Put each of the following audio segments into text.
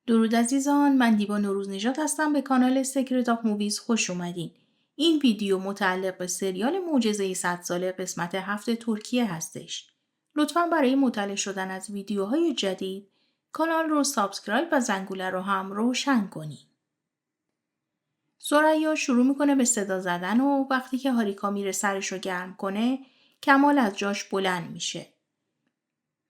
درود عزیزان، من دیبا نوروز نژاد هستم. به کانال سکرت آف موویز خوش اومدین. این ویدیو متعلق به سریال معجزه 100 ساله قسمت 7 ترکیه هستش. لطفاً برای مطلع شدن از ویدیوهای جدید کانال رو سابسکرایب و زنگوله رو هم روشن کنین. ثریا شروع میکنه به صدا زدن و وقتی که هاریکا میره سرش رو گرم کنه، کمال از جاش بلند میشه.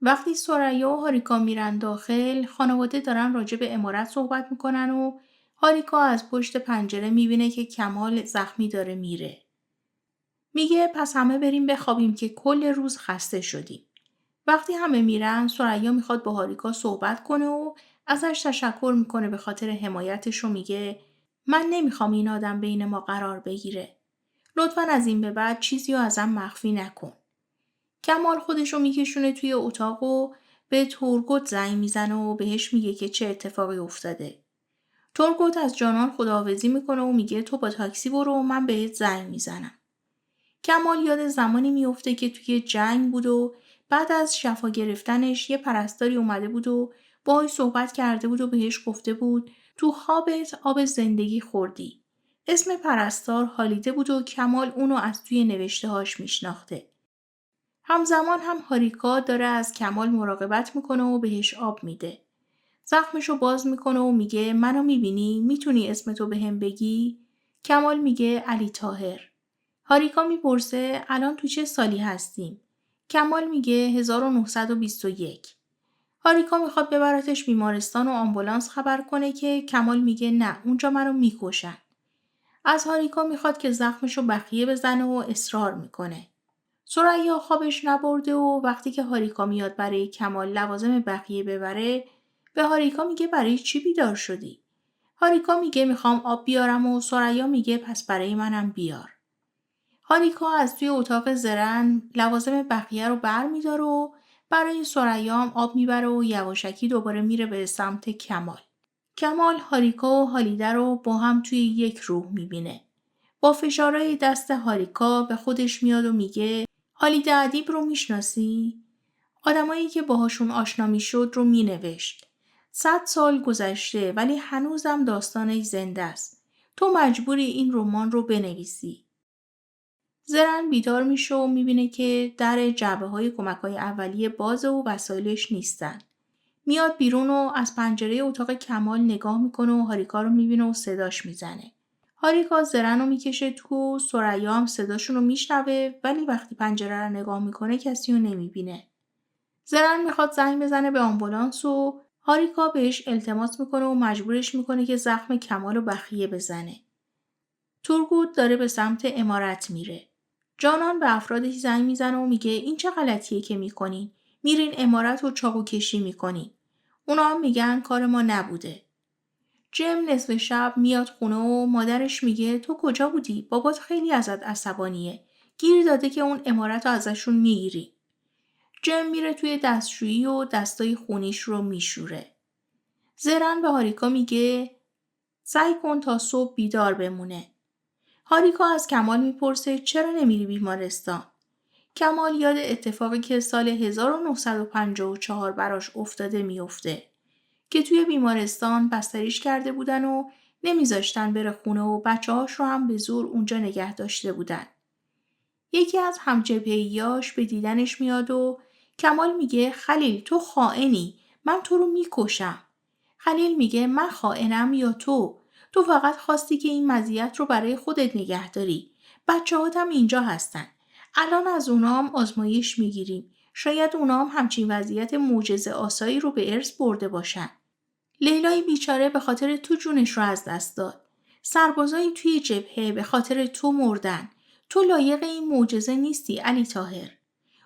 وقتی ثریا و هاریکا میرن داخل، خانواده دارن راجع به عمارت صحبت میکنن و هاریکا از پشت پنجره میبینه که کمال زخمی داره میره. میگه پس همه بریم بخوابیم که کل روز خسته شدیم. وقتی همه میرن، ثریا میخواد با هاریکا صحبت کنه و ازش تشکر میکنه به خاطر حمایتش و میگه من نمیخوام این آدم بین ما قرار بگیره. لطفاً از این به بعد چیزی رو ازم مخفی نکن. کمال خودشو میکشونه توی اتاق و به تورگوت زنگ میزنه و بهش میگه که چه اتفاقی افتاده. تورگوت از جانان خداحافظی میکنه و میگه تو با تاکسی برو و من بهت زنگ میزنم. کمال یاد زمانی میفته که توی جنگ بود و بعد از شفا گرفتنش یه پرستاری اومده بود و باهاش صحبت کرده بود و بهش گفته بود تو خوابت آب زندگی خوردی. اسم پرستار حالیده بود و کمال اونو از توی نوشته‌هاش میشناخته. همزمان هم هاریکا داره از کمال مراقبت میکنه و بهش آب میده. زخمشو باز میکنه و میگه منو میبینی؟ میتونی اسمتو بهم بگی؟ کمال میگه علی طاهر. هاریکا میپرسه الان تو چه سالی هستیم؟ کمال میگه 1921. هاریکا میخواد ببرتش بیمارستان و آمبولانس خبر کنه که کمال میگه نه اونجا منو میکشن. از هاریکا میخواد که زخمشو بخیه بزنه و اصرار میکنه. ثریا خوابش نبرده و وقتی که هاریکا میاد برای کمال لوازم بقیه ببره، به هاریکا میگه برای چی بیدار شدی؟ هاریکا میگه میخوام آب بیارم و ثریا میگه پس برای منم بیار. هاریکا از توی اتاق زرن لوازم بقیه رو بر میداره و برای ثریا هم آب میبره و یواشکی دوباره میره به سمت کمال. کمال هاریکا و هالیده رو با هم توی یک روح میبینه. با فشارهای دست هاریکا به خودش میاد و میگه هالیده ادیب رو میشناسی؟ آدمایی که باهاشون آشنا میشد رو مینوشت. 100 سال گذشته ولی هنوزم داستانش زنده است. تو مجبوری این رمان رو بنویسی. زرن بیدار میشه و میبینه که در جعبه های کمک های اولیه بازه و وسایلش نیستن. میاد بیرون و از پنجره اتاق کمال نگاه میکنه و هاریکا رو میبینه و صداش میزنه. هاریکا زرن رو میکشه تو، ثریا هم صداشون رو میشنوه ولی وقتی پنجره رو نگاه میکنه کسی رو نمیبینه. زرن میخواد زنگ بزنه به آمبولانس و هاریکا بهش التماس میکنه و مجبورش میکنه که زخم کمال رو بخیه بزنه. تورگوت داره به سمت عمارت میره. جانان به افرادش زنگ میزنه و میگه این چه غلطیه که میکنین؟ میرین عمارت و چاقو کشی میکنین. اونا هم میگن کار ما نبوده. جم نصف شب میاد خونه و مادرش میگه تو کجا بودی؟ بابات خیلی ازت عصبانیه. گیر داده که اون عمارت رو ازشون میگیری. جم میره توی دستشویی و دستای خونیش رو میشوره. زرن به هاریکا میگه سعی کن تا صبح بیدار بمونه. هاریکا از کمال میپرسه چرا نمیری بیمارستان؟ کمال یاد اتفاقی که سال 1954 براش افتاده میفته که توی بیمارستان بستریش کرده بودن و نمیذاشتن بره خونه و بچه‌هاش رو هم به زور اونجا نگه داشته بودن. یکی از همجبهه‌ایاش به دیدنش میاد و کمال میگه خلیل تو خائنی، من تو رو میکشم. خلیل میگه من خائنم یا تو؟ تو فقط خواستی که این مزیت رو برای خودت نگه داری. بچه‌هات هم اینجا هستن. الان از اونا هم آزمایش میگیریم. شاید اونا هم همچین وضعیت معجزه آسایی رو به ارث برده باشن. لیلای بیچاره به خاطر تو جونش رو از دست داد. سربازایی توی جبهه به خاطر تو مردن. تو لایق این معجزه نیستی علی طاهر.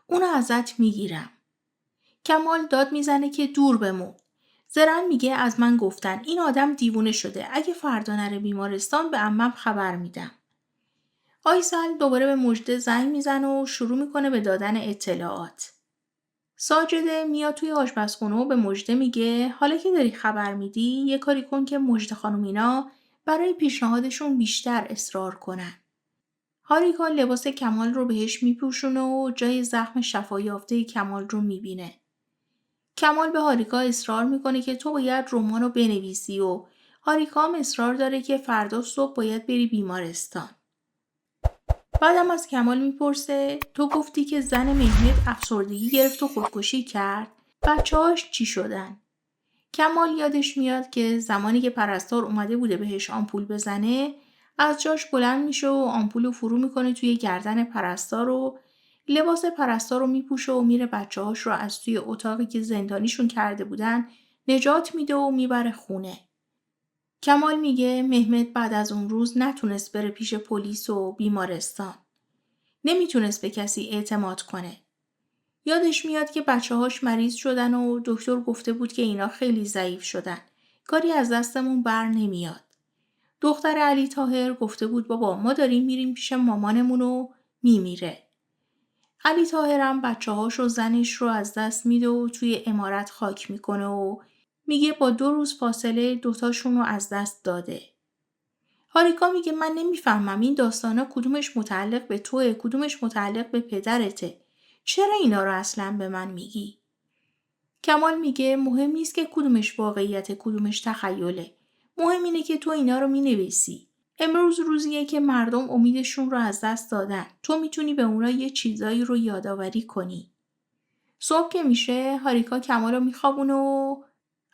اونو ازت میگیرم. کمال داد میزنه که دور بمون. زرن میگه از من گفتن این آدم دیوونه شده. اگه فردا نره بیمارستان به عمم خبر میدم. آیسل دوباره به مژده زنگ میزنه و شروع میکنه به دادن اطلاعات. ساجده میاد توی آشپزخونه و به مژده میگه حالا که داری خبر میدی یه کاری کن که مژده خانم اینا برای پیشنهادشون بیشتر اصرار کنن. هاریکا لباس کمال رو بهش میپوشونه و جای زخم شفا یافته کمال رو میبینه. کمال به هاریکا اصرار میکنه که تو باید رمان رو بنویسی و هاریکا هم اصرار داره که فردا صبح باید بری بیمارستان. بعدم از کمال میپرسه تو گفتی که زن مهمت افسردگی گرفت و خودکشی کرد؟ بچه‌هاش چی شدن؟ کمال یادش میاد که زمانی که پرستار اومده بوده بهش آمپول بزنه از جاش بلند میشه و آمپول رو فرو میکنه توی گردن پرستار و لباس پرستار رو میپوشه و میره بچه‌هاش رو از توی اتاقی که زندانیشون کرده بودن نجات میده و میبره خونه. کمال میگه مهمت بعد از اون روز نتونست بره پیش پلیس و بیمارستان. نمیتونست به کسی اعتماد کنه. یادش میاد که بچه‌هاش مریض شدن و دکتر گفته بود که اینا خیلی ضعیف شدن. کاری از دستمون بر نمیاد. دختر علی طاهر گفته بود بابا ما داریم میریم پیش مامانمون و میمیره. علی طاهر هم بچه‌هاش و زنش رو از دست میده و توی امارت خاک میکنه و میگه با 2 روز فاصله دوتاشون رو از دست داده. هاریکا میگه من نمیفهمم این داستانا کدومش متعلق به توئه کدومش متعلق به پدرته. چرا اینا رو اصلا به من میگی؟ کمال میگه مهم نیست که کدومش واقعیت کدومش تخیله. مهم اینه که تو اینا رو مینویسی. امروز روزیه که مردم امیدشون رو از دست دادن. تو میتونی به اونا یه چیزایی رو یادآوری کنی. صبح که میشه هاریکا کمال رو میخوابونه و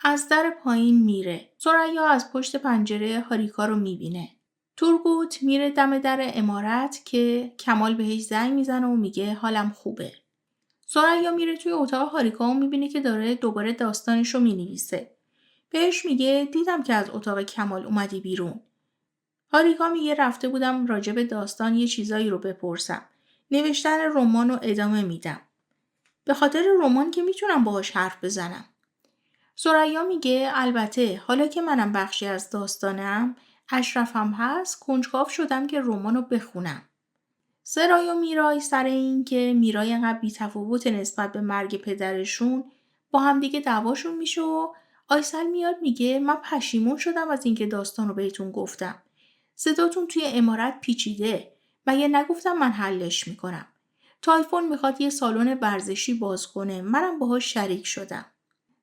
از در پایین میره. ثریا از پشت پنجره هاریکا رو میبینه. تورگوت میره دم در عمارت که کمال بهش زنگ میزنه و میگه حالم خوبه. ثریا میره توی اتاق هاریکا و میبینه که داره دوباره داستانش رو مینویسه. بهش میگه دیدم که از اتاق کمال اومدی بیرون. هاریکا میگه رفته بودم راجع به داستان یه چیزایی رو بپرسم. نوشتن رمان رو ادامه میدم. به خاطر رمان که میتونم باهاش حرف بزنم. ثریا میگه البته حالا که منم بخشی از داستانم اشرفم هست کنجکاو شدم که رمانو بخونم. سرای و میرای سر این که میرای انقدر بی‌تفاوت نسبت به مرگ پدرشون با همدیگه دعواشون میشه و آیسل میاد میگه من پشیمون شدم از اینکه داستانو بهتون گفتم. صداتون توی عمارت پیچیده. مگه نگفتم من حلش میکنم. تایفون میخواد یه سالن ورزشی باز کنه. منم باهاش شریک شدم.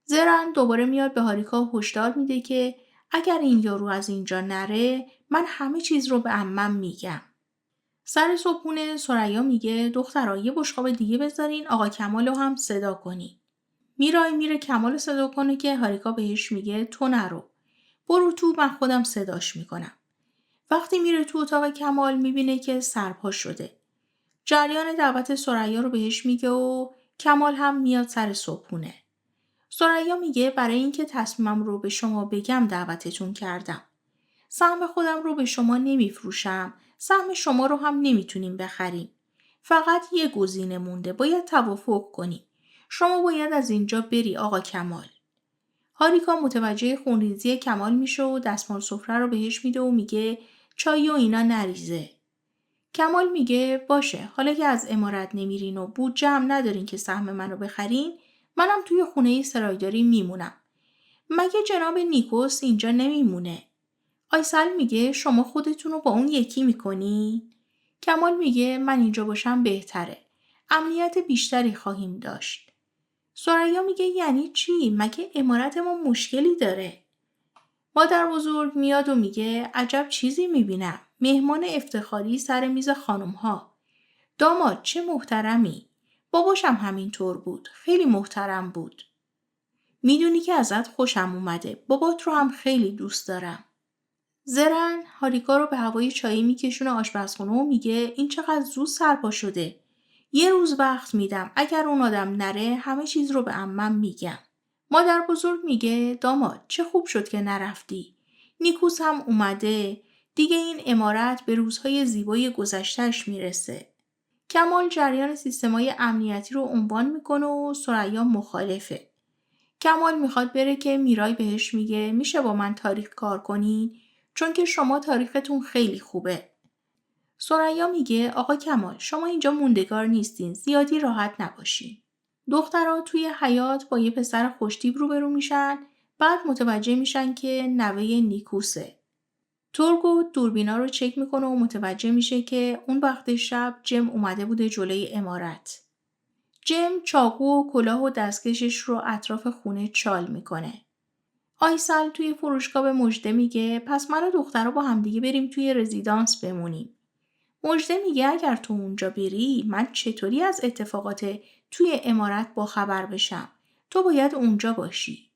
زرن دوباره میاد به هاریکا هشدار میده که اگر این یارو از اینجا نره من همه چیز رو به عمم میگم. سر صبحونه ثریا میگه دخترا یه بشقاب دیگه بذارین آقا کمال رو هم صدا کنین. میرای میره کمال رو صدا کنه که هاریکا بهش میگه تو نرو. برو تو من خودم صداش میکنم. وقتی میره تو اتاق کمال میبینه که سرپا شده. جریان دعوت ثریا رو بهش میگه و کمال هم میاد سر صبحونه. ثریا میگه برای اینکه تصمیمم رو به شما بگم دعوتتون کردم. سهم خودم رو به شما نمیفروشم. سهم شما رو هم نمیتونیم بخریم. فقط یه گزینه مونده. باید توافق کنیم. شما باید از اینجا بری آقا کمال. هاریکا متوجه خونریزی کمال میشه و دستمال سفره رو بهش میده و میگه چای و اینا نریزه. کمال میگه باشه حالا که از عمارت نمیرین و بودجه هم ندارین که سهم منو بخرین منم توی خونه سرایداری میمونم. مگه جناب نیکوس اینجا نمیمونه؟ آیسل میگه شما خودتون رو با اون یکی میکنی؟ کمال میگه من اینجا باشم بهتره. امنیت بیشتری خواهیم داشت. ثریا میگه یعنی چی؟ مگه عمارت ما مشکلی داره؟ مادر بزرگ میاد و میگه عجب چیزی میبینم. مهمان افتخاری سر میز خانم ها. داماد چه محترمی. باباشم همینطور بود. خیلی محترم بود. میدونی که ازت خوشم اومده. بابات رو هم خیلی دوست دارم. زرن هاریکا رو به هوای چایی میکشونه آشپزخونه و میگه این چقدر زود سرپا شده. یه روز وقت میدم. اگر اون آدم نره همه چیز رو به عمم میگم. مادر بزرگ میگه داماد چه خوب شد که نرفتی. نیکوس هم اومده. دیگه این عمارت به روزهای زیبای گذشتهش میرسه. کمال جریان سیستمای امنیتی رو عنوان میکنه و ثریا مخالفه. کمال میخواد بره که میرای بهش میگه میشه با من تاریخ کار کنین چون که شما تاریختون خیلی خوبه. ثریا میگه آقا کمال شما اینجا موندگار نیستین زیادی راحت نباشین. دخترها توی حیاط با یه پسر خوشتیپ روبرو میشن بعد متوجه میشن که نوه نیکوسه. تورگو دوربینا رو چک میکنه و متوجه میشه که اون وقت شب جم اومده بوده جلوی عمارت. جم چاقو و کلاه و دستکشش رو اطراف خونه چال میکنه. آیسل توی فروشگاه به مژده میگه پس من و دخترها با همدیگه بریم توی رزیدانس بمونیم. مژده میگه اگر تو اونجا بری من چطوری از اتفاقات توی عمارت با خبر بشم؟ تو باید اونجا باشی.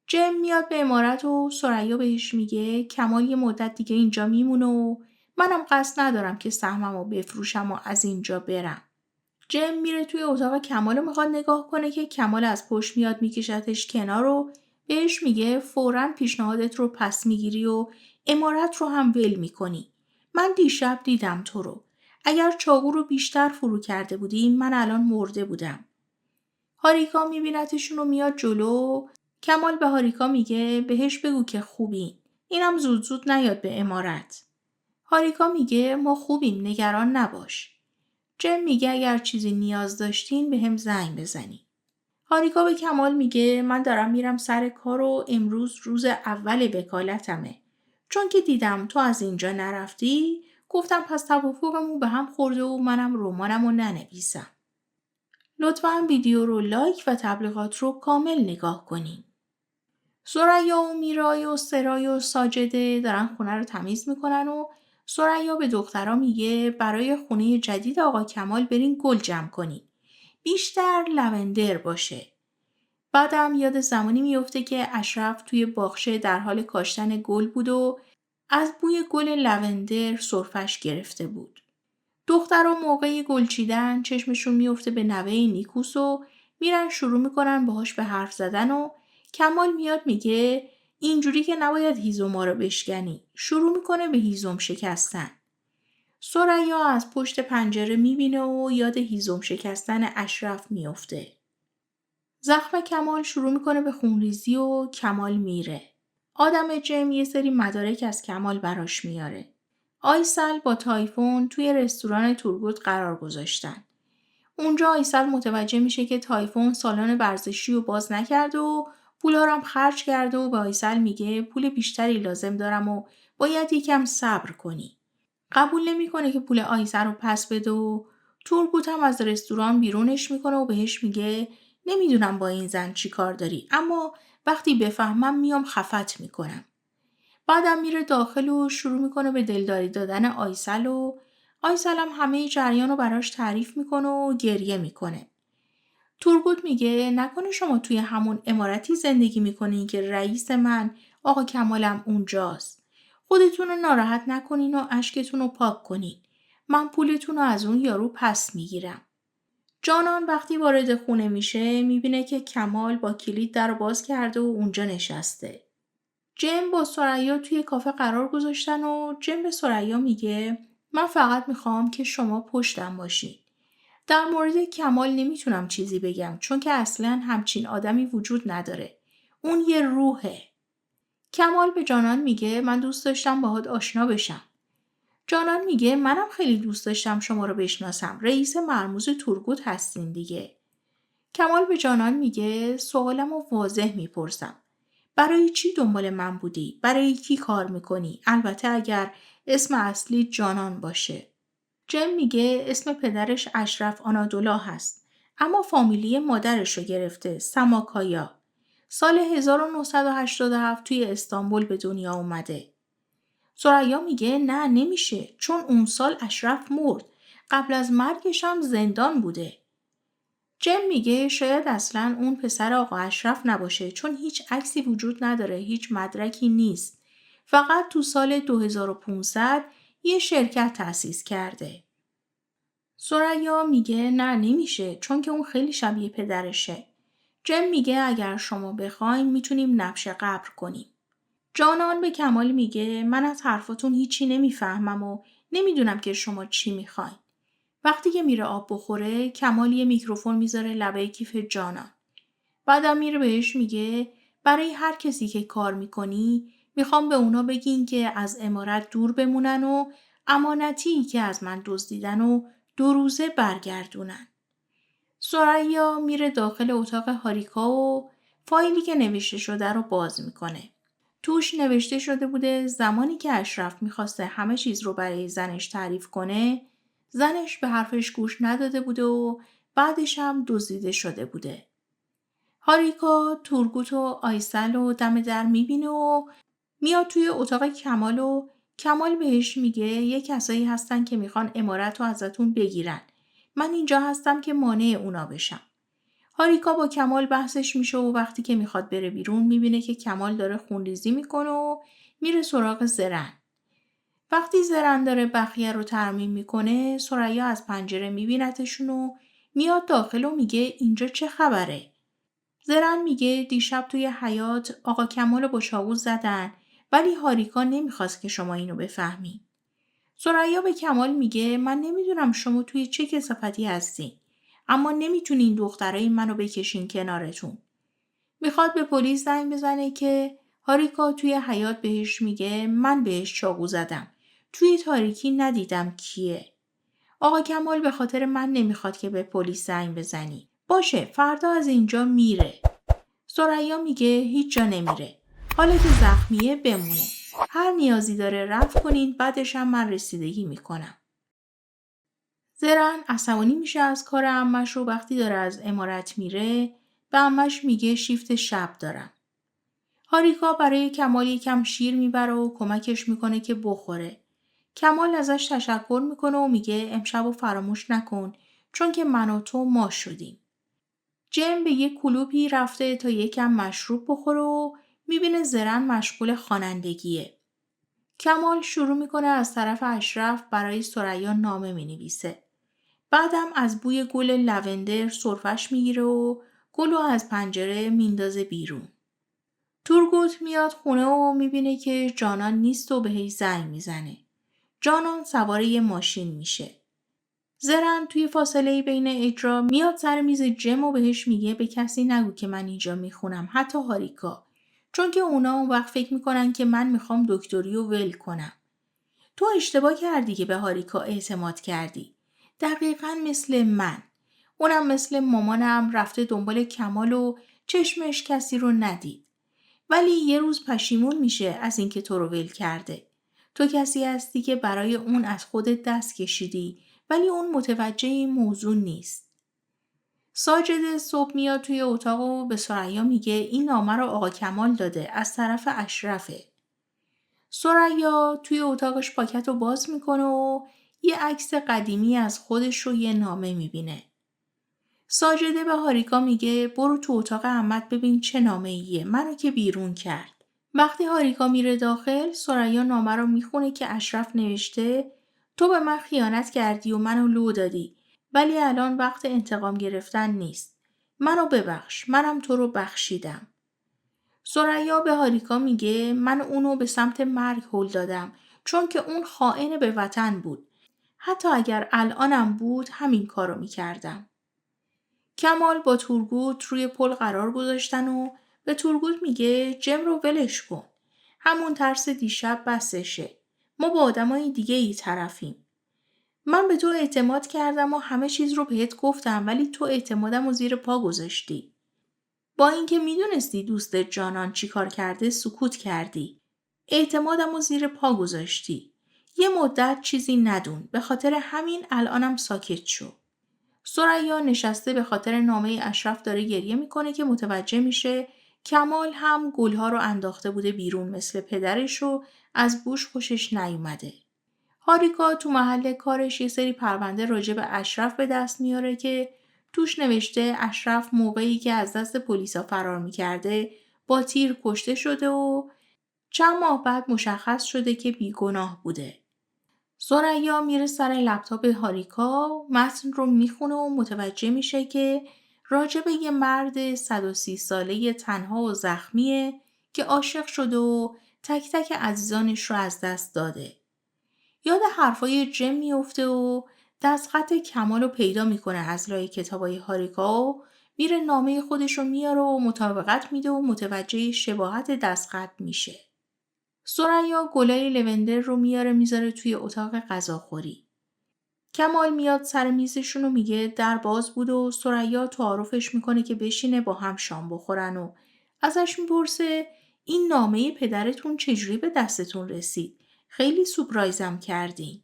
جم میاد به عمارت و ثریا بهش میگه کمال یه مدت دیگه اینجا میمونه و منم قصد ندارم که سهممو بفروشم و از اینجا برم. جم میره توی اتاق کمال و میخواد نگاه کنه که کمال از پشت میاد میکشتش کنار و بهش میگه فوراً پیشنهادت رو پس میگیری و عمارت رو هم ول میکنی. من دیشب دیدم تو رو. اگر چاقو رو بیشتر فرو کرده بودی من الان مرده بودم. هاریکا میبینتشون و میاد جلو. کمال به هاریکا میگه بهش بگو که خوبی. اینم زود زود نیاد به عمارت. هاریکا میگه ما خوبیم نگران نباش. جم میگه اگر چیزی نیاز داشتین به هم زنگ بزنی. هاریکا به کمال میگه من دارم میرم سر کار و امروز روز اول وکالتمه. چون که دیدم تو از اینجا نرفتی گفتم پس توافقمون به هم خورده و منم رمانمو ننویسم. لطفاً ویدیو رو لایک و تبلیغات رو کامل نگاه کنین. ثریا و میرای و سرای و ساجده دارن خونه رو تمیز میکنن و ثریا به دخترها میگه برای خونه جدید آقا کمال برین گل جمع کنین. بیشتر لوندر باشه. بعدم یاد زمانی میفته که اشرف توی باغچه در حال کاشتن گل بود و از بوی گل لوندر سرفش گرفته بود. دخترها موقع گل چیدن چشمشون میفته به نوه نیکوس و میرن شروع میکنن باهاش به حرف زدن و کمال میاد میگه اینجوری که نباید هیزوما رو بشکنی. شروع میکنه به هیزم شکستن. ثریا از پشت پنجره میبینه و یاد هیزم شکستن اشرف میفته. زخم کمال شروع میکنه به خونریزی و کمال میره. آدم جم یه سری مدارک از کمال براش میاره. آیسل با تایفون توی رستوران تورگوت قرار گذاشتن. اونجا آیسل متوجه میشه که تایفون سالن ورزشی رو باز نکرده و پولارم خرج کرده و به آیسل میگه پول بیشتری لازم دارم و باید یکم صبر کنی. قبول نمیکنه که پول آیسل رو پس بده و تورگوت هم از رستوران بیرونش میکنه و بهش میگه نمیدونم با این زن چی کار داری اما وقتی بفهمم میام خفت میکنم. بعدم میره داخل و شروع میکنه به دلداری دادن آیسل و آیسل هم همه جریان رو براش تعریف میکنه و گریه میکنه. تورگوت میگه نکنه شما توی همون عمارتی زندگی میکنین که رئیس من آقا کمالم اونجاست. خودتون رو ناراحت نکنین و اشکتون رو پاک کنین. من پولتون رو از اون یارو پس میگیرم. جانان وقتی وارد خونه میشه میبینه که کمال با کلید در رو باز کرده و اونجا نشسته. جم با ثریا توی کافه قرار گذاشتن و جم به ثریا میگه من فقط میخوام که شما پشتم باشین. در مورد کمال نمیتونم چیزی بگم چون که اصلاً همچین آدمی وجود نداره. اون یه روحه. کمال به جانان میگه من دوست داشتم باهات آشنا بشم. جانان میگه منم خیلی دوست داشتم شما رو بشناسم. رئیس مرموز تورگوت هستین دیگه. کمال به جانان میگه سوالمو واضح میپرسم. برای چی دنبال من بودی؟ برای کی کار میکنی؟ البته اگر اسم اصلی جانان باشه. جم میگه اسم پدرش اشرف آنادولا هست. اما فامیلی مادرش رو گرفته. سماکایا. سال 1987 توی استانبول به دنیا اومده. ثریا میگه نه نمیشه چون اون سال اشرف مرد. قبل از مرگش هم زندان بوده. جم میگه شاید اصلاً اون پسر آقا اشرف نباشه چون هیچ عکسی وجود نداره، هیچ مدرکی نیست. فقط تو سال 2500 یه شرکت تأسیس کرده. ثریا میگه نه نمیشه چون که اون خیلی شبیه پدرشه. جم میگه اگر شما بخواین میتونیم نبش قبر کنیم. جانان به کمال میگه من از حرفاتون هیچی نمیفهمم و نمیدونم که شما چی میخواین. وقتی که میره آب بخوره کمال یه میکروفون میذاره لبه کیف جانان. بعدم میره بهش میگه برای هر کسی که کار میکنی میخوام به اونا بگین که از عمارت دور بمونن و امانتی که از من دزدیدن و 2 روزه برگردونن. ثریا میره داخل اتاق هاریکا و فایلی که نوشته شده رو باز میکنه. توش نوشته شده بوده زمانی که اشرف میخواسته همه چیز رو برای زنش تعریف کنه زنش به حرفش گوش نداده بوده و بعدش هم دزدیده شده بوده. هاریکا تورگوت و آیسل و دم در میبینه و میاد توی اتاق کمال و کمال بهش میگه یه کسایی هستن که میخوان عمارت رو ازتون بگیرن. من اینجا هستم که مانع اونا بشم. هاریکا با کمال بحثش میشه و وقتی که میخواد بره بیرون میبینه که کمال داره خونریزی میکنه و میره سراغ زرن. وقتی زرن داره بخیه رو ترمیم میکنه ثریا از پنجره میبینتشون و میاد داخل و میگه اینجا چه خبره؟ زرن میگه دیشب توی حیاط آقا کمال رو با چاقو زدن ولی هاریکا نمیخواست که شما اینو بفهمی. ثریا به کمال میگه من نمیدونم شما توی چه کثافتی هستین اما نمیتونین دخترای منو بکشین کنارتون. میخواد به پلیس زنگ بزنه که هاریکا توی حیاط بهش میگه من بهش چاقو زدم. توی تاریکی ندیدم کیه. آقا کمال به خاطر من نمیخواد که به پلیس زنگ بزنی. باشه فردا از اینجا میره. ثریا میگه هیچ جا نمیره. حالا که زخمیه بمونه. هر نیازی داره رفت کنین بعدش هم من رسیدگی میکنم. زرن عصبانی میشه از کار عمش و وقتی داره از عمارت میره به عمش میگه شیفت شب دارم. هاریکا برای کمال یکم شیر میبره و کمکش میکنه که بخوره. کمال ازش تشکر میکنه و میگه امشب رو فراموش نکن چون که من و تو ما شدیم. جیم به یک کلوبی رفته تا یکم مشروب بخوره و میبینه زرن مشغول خوانندگیه. کمال شروع میکنه از طرف اشرف برای ثریا نامه مینویسه. بعدم از بوی گل لوندر سرفش میگیره و گلو از پنجره میندازه بیرون. تورگوت میاد خونه و میبینه که جانان نیست و بهش زنگ میزنه. جانان سوار یه ماشین میشه. زرن توی فاصله بین اجرا میاد سر میز جم و بهش میگه به کسی نگو که من اینجا میخونم حتی هاریکا چون که اونا اون وقت فکر میکنن که من میخوام دکتری و ول کنم. تو اشتباه کردی که به هاریکا اعتماد کردی. دقیقاً مثل من. اونم مثل مامانم رفته دنبال کمال و چشمش کسی رو ندید. ولی یه روز پشیمون میشه از اینکه تو رو ول کرده. تو کسی هستی که برای اون از خودت دست کشیدی ولی اون متوجه این موضوع نیست. ساجد صبح میاد توی اتاق و به ثریا میگه این نامه رو آقا کمال داده از طرف اشرفه. ثریا توی اتاقش پاکت رو باز میکنه و یه عکس قدیمی از خودش رو یه نامه میبینه. ساجده به هاریکا میگه برو تو اتاق عمت ببین چه نامه ایه منو که بیرون کرد. وقتی هاریکا میره داخل ثریا نامه رو میخونه که اشرف نوشته تو به من خیانت کردی و منو لو دادی ولی الان وقت انتقام گرفتن نیست. منو ببخش منم تو رو بخشیدم. ثریا به هاریکا میگه من اونو به سمت مرگ هل دادم چون که اون خائن به وطن بود. حتی اگر الانم بود همین کارو میکردم. کمال با تورگوت روی پل قرار گذاشتن و به تورگوت میگه جم رو ولش کن. همون ترس دیشب بسشه. ما با آدمای دیگه ای طرفیم. من به تو اعتماد کردم و همه چیز رو بهت گفتم ولی تو اعتمادم رو زیر پا گذاشتی. با اینکه میدونستی دوست جانان چی کار کرده سکوت کردی. اعتمادم رو زیر پا گذاشتی. یه مدت چیزی ندون. به خاطر همین الانم ساکت شو. ثریا نشسته به خاطر نامه اشرف داره گریه میکنه که متوجه میشه کمال هم گلها رو انداخته بوده بیرون مثل پدرش و از بوش خوشش نیومده. هاریکا تو محل کارش یه سری پرونده راجع به اشرف به دست میاره که توش نوشته اشرف موقعی که از دست پلیسا فرار میکرده با تیر کشته شده و چند ماه بعد مشخص شده که بیگناه بوده. ثریا میره سر لپتاپ هاریکا متن رو میخونه و متوجه میشه که راجع به یه مرد 130 ساله تنها و زخمیه که عاشق شده و تک تک عزیزانش رو از دست داده. یاد حرفای جم میفته و دستخط کمال رو پیدا میکنه از لای کتابای هاریکا و میره نامه خودش رو میاره و مطابقت میده و متوجه شباهت دستخط میشه. ثریا گلای لوندر رو میذاره توی اتاق غذاخوری. کمال میاد سر میزشون و میگه در باز بود و ثریا تعارفش میکنه که بشینه با هم شام بخورن و ازش میپرسه این نامه پدرتون چجوری به دستتون رسید؟ خیلی سورپرایزم کردین.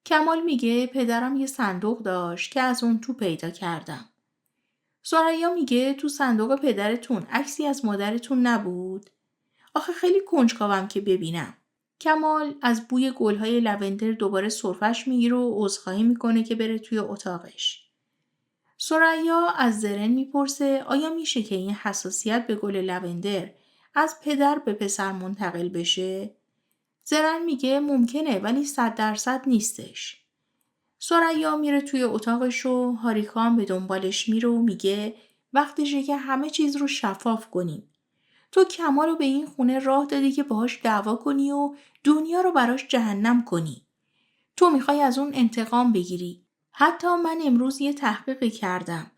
کمال میگه پدرم یه صندوق داشت که از اون تو پیدا کردم. ثریا میگه تو صندوق پدرتون عکسی از مادرتون نبود؟ آخه خیلی کنجکاوم که ببینم. کمال از بوی گلهای لونده دوباره سرفش میگیره و عذرخواهی میکنه که بره توی اتاقش. ثریا از زرن میپرسه آیا میشه که این حساسیت به گل لوندر از پدر به پسر منتقل بشه؟ زرن میگه ممکنه ولی 100% نیستش. ثریا میره توی اتاقش و هاریکا هم به دنبالش میره و میگه وقتشه که همه چیز رو شفاف کنیم. تو کمال رو به این خونه راه دادی که باهاش دعوا کنی و دنیا رو براش جهنم کنی. تو میخوای از اون انتقام بگیری. حتی من امروز یه تحقیقی کردم.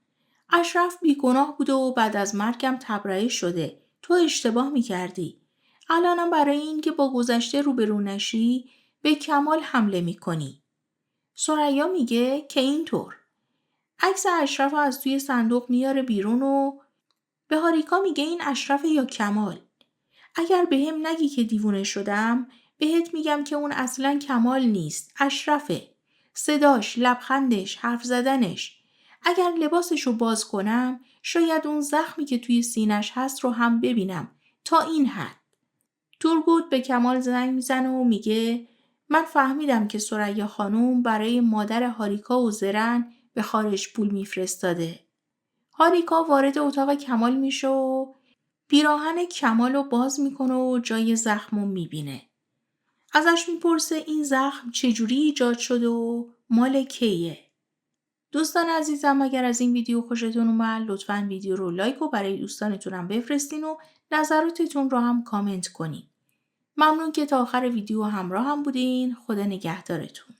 اشرف بیگناه بوده و بعد از مرگم تبرئه شده. تو اشتباه میکردی. الانم برای این که با گذشته روبرو نشی به کمال حمله میکنی. ثریا میگه که اینطور. عکس اشرف از توی صندوق میاره بیرون و به هاریکا میگه این اشرف یا کمال. اگر به هم نگی که دیوونه شدم بهت میگم که اون اصلاً کمال نیست. اشرفه. صداش، لبخندش، حرف زدنش. اگر لباسشو باز کنم شاید اون زخمی که توی سینش هست رو هم ببینم. تا این حد. تورگوت به کمال زنگ میزنه و میگه من فهمیدم که ثریا خانوم برای مادر هاریکا و زرن به خارج پول میفرستاده. هاریکا وارد اتاق کمال میشه و پیراهن کمال رو باز میکنه و جای زخمو میبینه. ازش میپرسه این زخم چجوری ایجاد شده و مال کیه؟ دوستان عزیزم اگر از این ویدیو خوشتون اومد لطفاً ویدیو رو لایک و برای دوستانتونم بفرستین و نظراتتون رو هم کامنت کنین. ممنون که تا آخر ویدیو همراه هم بودین. خدا نگهدارتون.